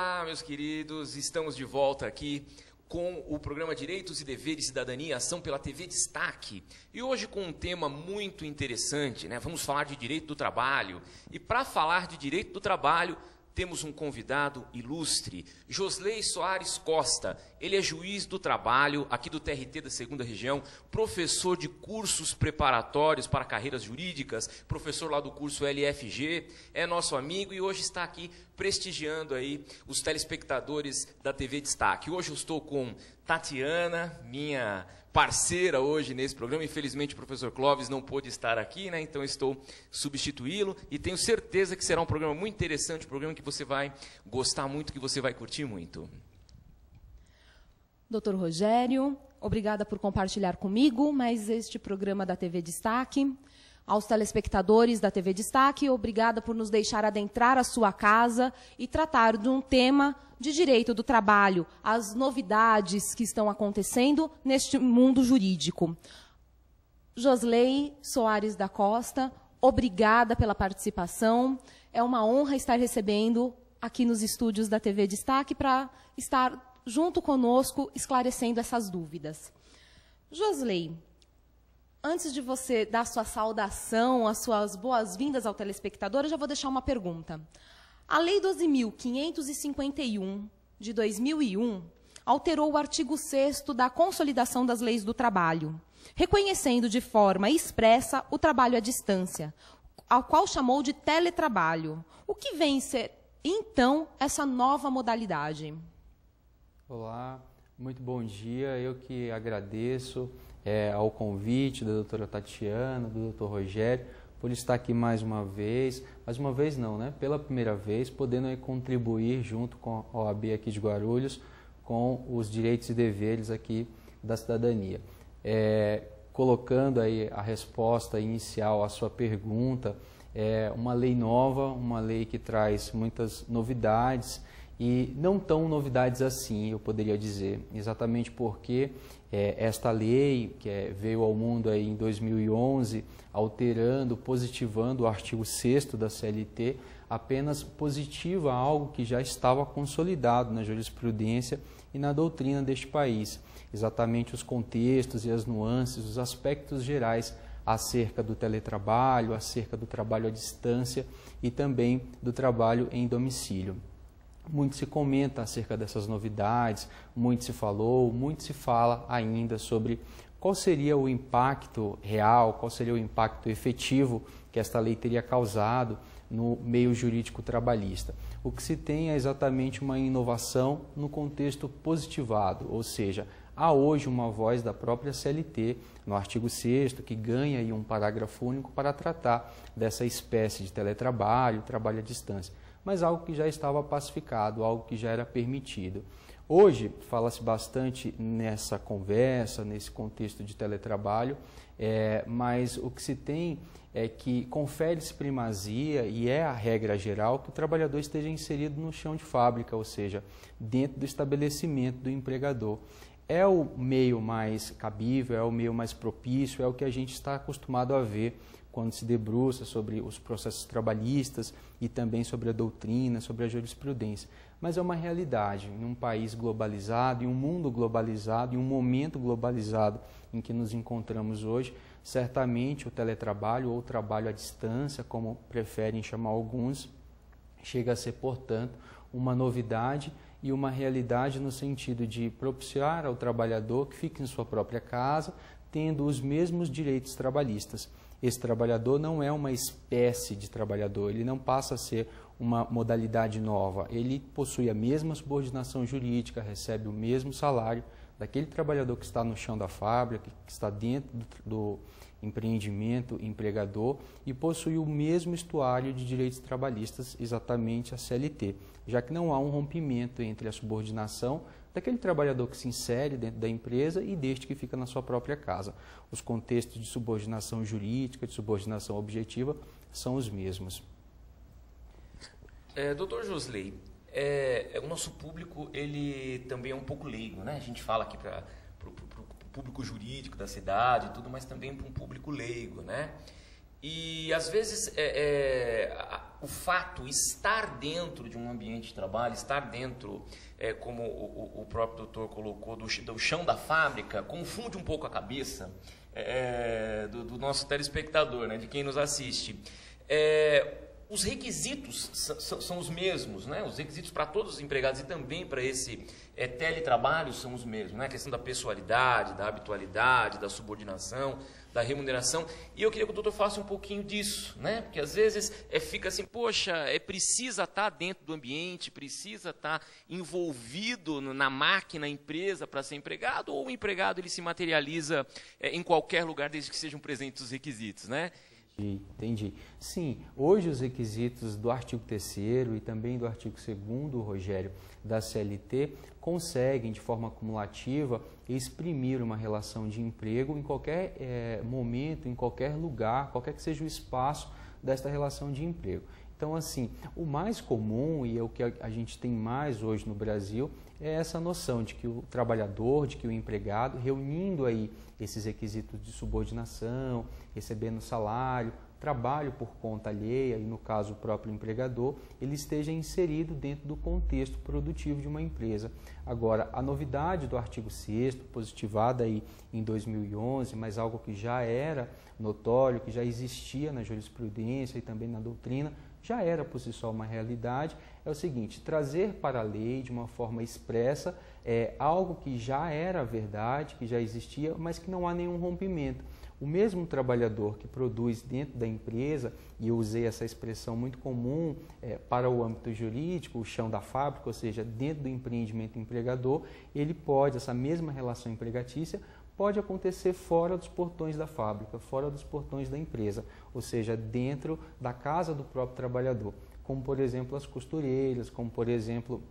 Olá, meus queridos, estamos de volta aqui com o programa Direitos e Deveres Cidadania Ação pela TV Destaque. E hoje com um tema muito interessante, né? Vamos falar de direito do trabalho. E para falar de direito do trabalho, temos um convidado ilustre, Josley Soares Costa. Ele é juiz do trabalho, aqui do TRT da 2ª Região, professor de cursos preparatórios para carreiras jurídicas, professor lá do curso LFG, é nosso amigo e hoje está aqui prestigiando aí os telespectadores da TV Destaque. Hoje eu estou com Tatiana, minha parceira hoje nesse programa. Infelizmente o professor Clóvis não pôde estar aqui, né? Então estou substituí-lo e tenho certeza que será um programa muito interessante, um programa que você vai gostar muito, que você vai curtir muito. Doutor Rogério, obrigada por compartilhar comigo mais este programa da TV Destaque. Aos telespectadores da TV Destaque, obrigada por nos deixar adentrar a sua casa e tratar de um tema de direito do trabalho, as novidades que estão acontecendo neste mundo jurídico. Josley Soares da Costa, obrigada pela participação. É uma honra estar recebendo aqui nos estúdios da TV Destaque para estar junto conosco esclarecendo essas dúvidas. Josley, antes de você dar sua saudação, as suas boas-vindas ao telespectador, eu já vou deixar uma pergunta. A Lei 12.551, de 2001, alterou o artigo 6º da Consolidação das Leis do Trabalho, reconhecendo de forma expressa o trabalho à distância, ao qual chamou de teletrabalho. O que vem ser, então, essa nova modalidade? Olá, muito bom dia. Eu que agradeço ao convite da doutora Tatiana, do doutor Rogério, por estar aqui mais uma vez não, né? Pela primeira vez, podendo contribuir junto com a OAB aqui de Guarulhos com os direitos e deveres aqui da cidadania. Colocando aí a resposta inicial à sua pergunta, uma lei nova, uma lei que traz muitas novidades e não tão novidades assim, eu poderia dizer, exatamente porque esta lei, que veio ao mundo aí em 2011, alterando, positivando o artigo 6º da CLT, apenas positiva algo que já estava consolidado na jurisprudência e na doutrina deste país, exatamente os contextos e as nuances, os aspectos gerais acerca do teletrabalho, acerca do trabalho à distância e também do trabalho em domicílio. Muito se comenta acerca dessas novidades, muito se falou, muito se fala ainda sobre qual seria o impacto real, qual seria o impacto efetivo que esta lei teria causado no meio jurídico trabalhista. O que se tem é exatamente uma inovação no contexto positivado, ou seja, há hoje uma voz da própria CLT no artigo 6º que ganha aí um parágrafo único para tratar dessa espécie de teletrabalho, trabalho à distância, mas algo que já estava pacificado, algo que já era permitido. Hoje, fala-se bastante nessa conversa, nesse contexto de teletrabalho, mas o que se tem é que confere-se primazia, e é a regra geral, que o trabalhador esteja inserido no chão de fábrica, ou seja, dentro do estabelecimento do empregador. É o meio mais cabível, é o meio mais propício, é o que a gente está acostumado a ver quando se debruça sobre os processos trabalhistas e também sobre a doutrina, sobre a jurisprudência. Mas é uma realidade em um país globalizado, em um mundo globalizado, em um momento globalizado em que nos encontramos hoje. Certamente o teletrabalho ou o trabalho à distância, como preferem chamar alguns, chega a ser, portanto, uma novidade e uma realidade no sentido de propiciar ao trabalhador que fique em sua própria casa, tendo os mesmos direitos trabalhistas. Esse trabalhador não é uma espécie de trabalhador, ele não passa a ser uma modalidade nova, ele possui a mesma subordinação jurídica, recebe o mesmo salário daquele trabalhador que está no chão da fábrica, que está dentro do empreendimento empregador e possui o mesmo estuário de direitos trabalhistas, exatamente a CLT, já que não há um rompimento entre a subordinação daquele trabalhador que se insere dentro da empresa e deste que fica na sua própria casa. Os contextos de subordinação jurídica, de subordinação objetiva, são os mesmos. Doutor Josley, o nosso público ele também é um pouco leigo, né? A gente fala aqui para o público jurídico da cidade e tudo, mas também para um público leigo, né? E às vezes o fato, estar dentro de um ambiente de trabalho, estar dentro, como o próprio doutor colocou, do chão da fábrica, confunde um pouco a cabeça do nosso telespectador, né, de quem nos assiste. Os requisitos são os mesmos, né? Os requisitos para todos os empregados e também para esse teletrabalho são os mesmos, né? A questão da pessoalidade, da habitualidade, da subordinação, da remuneração. E eu queria que o doutor falasse um pouquinho disso, né? Porque às vezes fica assim, poxa, precisa estar dentro do ambiente, precisa estar envolvido na máquina, na empresa para ser empregado, ou o empregado ele se materializa em qualquer lugar desde que sejam presentes os requisitos, né? Entendi. Sim, hoje os requisitos do artigo 3º e também do artigo 2º, Rogério, da CLT, conseguem, de forma acumulativa, exprimir uma relação de emprego em qualquer momento, em qualquer lugar, qualquer que seja o espaço desta relação de emprego. Então, assim, o mais comum, e é o que a gente tem mais hoje no Brasil, é essa noção de que o trabalhador, de que o empregado, reunindo aí esses requisitos de subordinação, recebendo salário, trabalho por conta alheia, e no caso o próprio empregador, ele esteja inserido dentro do contexto produtivo de uma empresa. Agora, a novidade do artigo 6º, positivada aí em 2011, mas algo que já era notório, que já existia na jurisprudência e também na doutrina, já era por si só uma realidade, é o seguinte: trazer para a lei de uma forma expressa algo que já era verdade, que já existia, mas que não há nenhum rompimento. O mesmo trabalhador que produz dentro da empresa, e eu usei essa expressão muito comum para o âmbito jurídico, o chão da fábrica, ou seja, dentro do empreendimento empregador, ele pode, essa mesma relação empregatícia, pode acontecer fora dos portões da fábrica, fora dos portões da empresa, ou seja, dentro da casa do próprio trabalhador, como por exemplo as costureiras, como por exemplo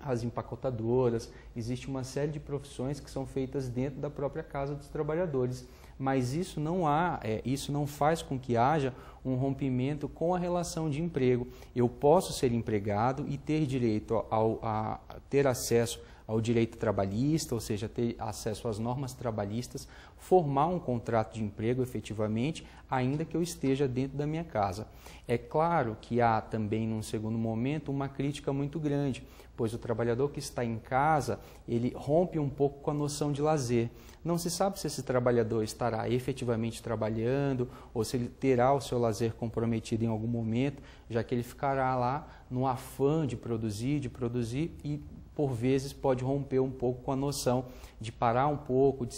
as empacotadoras. Existe uma série de profissões que são feitas dentro da própria casa dos trabalhadores, mas isso não faz com que haja um rompimento com a relação de emprego. Eu posso ser empregado e ter direito a ter acesso ao direito trabalhista, ou seja, ter acesso às normas trabalhistas, formar um contrato de emprego efetivamente, ainda que eu esteja dentro da minha casa. É claro que há também, num segundo momento, uma crítica muito grande, pois o trabalhador que está em casa, ele rompe um pouco com a noção de lazer. Não se sabe se esse trabalhador estará efetivamente trabalhando ou se ele terá o seu lazer comprometido em algum momento, já que ele ficará lá no afã de produzir e por vezes pode romper um pouco com a noção de parar um pouco, de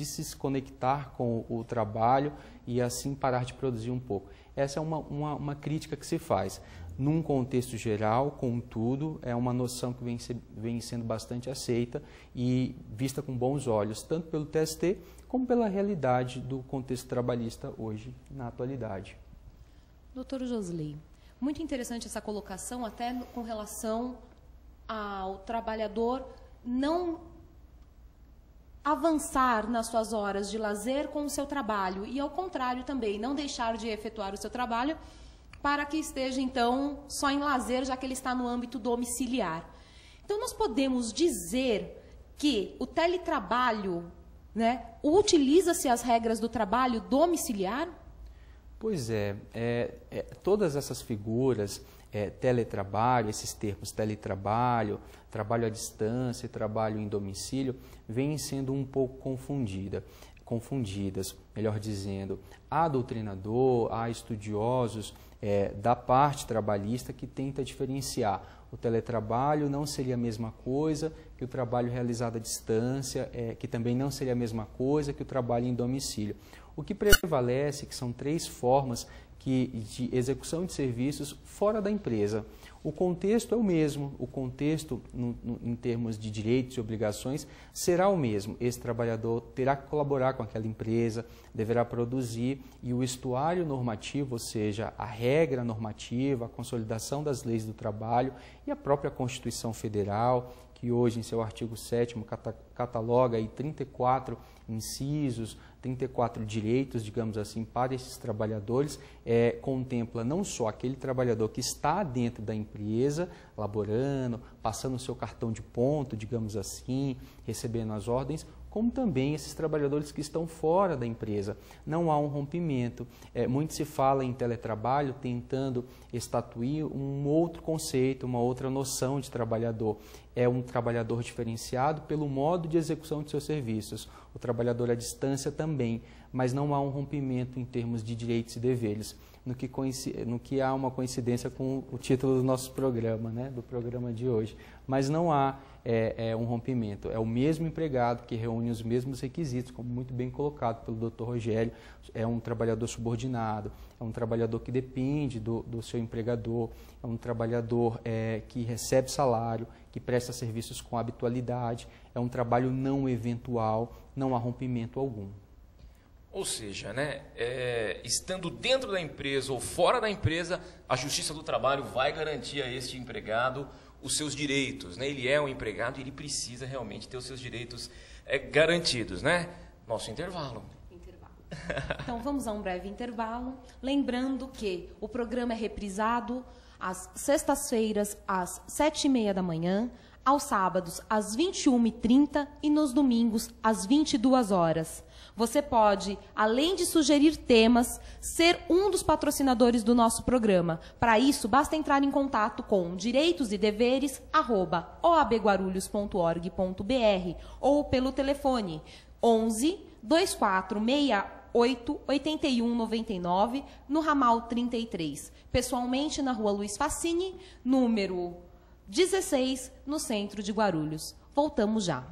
se desconectar com o trabalho e assim parar de produzir um pouco. Essa é uma crítica que se faz. Num contexto geral, contudo, é uma noção que vem sendo bastante aceita e vista com bons olhos, tanto pelo TST como pela realidade do contexto trabalhista hoje, na atualidade. Doutor Josley, muito interessante essa colocação, até com relação ao trabalhador não avançar nas suas horas de lazer com o seu trabalho e, ao contrário, também não deixar de efetuar o seu trabalho para que esteja, então, só em lazer, já que ele está no âmbito domiciliar. Então, nós podemos dizer que o teletrabalho, né, utiliza-se as regras do trabalho domiciliar? Pois todas essas figuras, teletrabalho, esses termos teletrabalho, trabalho à distância, trabalho em domicílio, vêm sendo um pouco confundidas, melhor dizendo. Há doutrinador, há estudiosos da parte trabalhista que tenta diferenciar. O teletrabalho não seria a mesma coisa que o trabalho realizado à distância, que também não seria a mesma coisa que o trabalho em domicílio. O que prevalece, que são 3 formas de execução de serviços fora da empresa. O contexto é o mesmo, o contexto em termos de direitos e obrigações será o mesmo. Esse trabalhador terá que colaborar com aquela empresa, deverá produzir, e o estuário normativo, ou seja, a regra normativa, a consolidação das leis do trabalho e a própria Constituição Federal, que hoje em seu artigo 7º cataloga aí 34 incisos, 34 direitos, digamos assim, para esses trabalhadores, contempla não só aquele trabalhador que está dentro da empresa, laborando, passando o seu cartão de ponto, digamos assim, recebendo as ordens, como também esses trabalhadores que estão fora da empresa. Não há um rompimento. Muito se fala em teletrabalho tentando estatuir um outro conceito, uma outra noção de trabalhador. É um trabalhador diferenciado pelo modo de execução de seus serviços. O trabalhador à distância também, mas não há um rompimento em termos de direitos e deveres, no que há uma coincidência com o título do nosso programa, né, do programa de hoje. Mas não há um rompimento. É o mesmo empregado que reúne os mesmos requisitos, como muito bem colocado pelo Dr. Rogério. É um trabalhador subordinado, é um trabalhador que depende do seu empregador, é um trabalhador que recebe salário, que presta serviços com habitualidade, é um trabalho não eventual, não há rompimento algum. Ou seja, né, estando dentro da empresa ou fora da empresa, a Justiça do Trabalho vai garantir a este empregado os seus direitos, né? Ele é um empregado e ele precisa realmente ter os seus direitos garantidos, né? Nosso intervalo. Então vamos a um breve intervalo, lembrando que o programa é reprisado às sextas-feiras às 7h30 da manhã, aos sábados às 21h30 e nos domingos às 22 horas. Você pode, além de sugerir temas, ser um dos patrocinadores do nosso programa. Para isso, basta entrar em contato com direitosideveres@oabguarulhos.org.br ou pelo telefone 11 2468 8199 no ramal 33, pessoalmente na Rua Luiz Facini, número 16, no centro de Guarulhos. Voltamos já.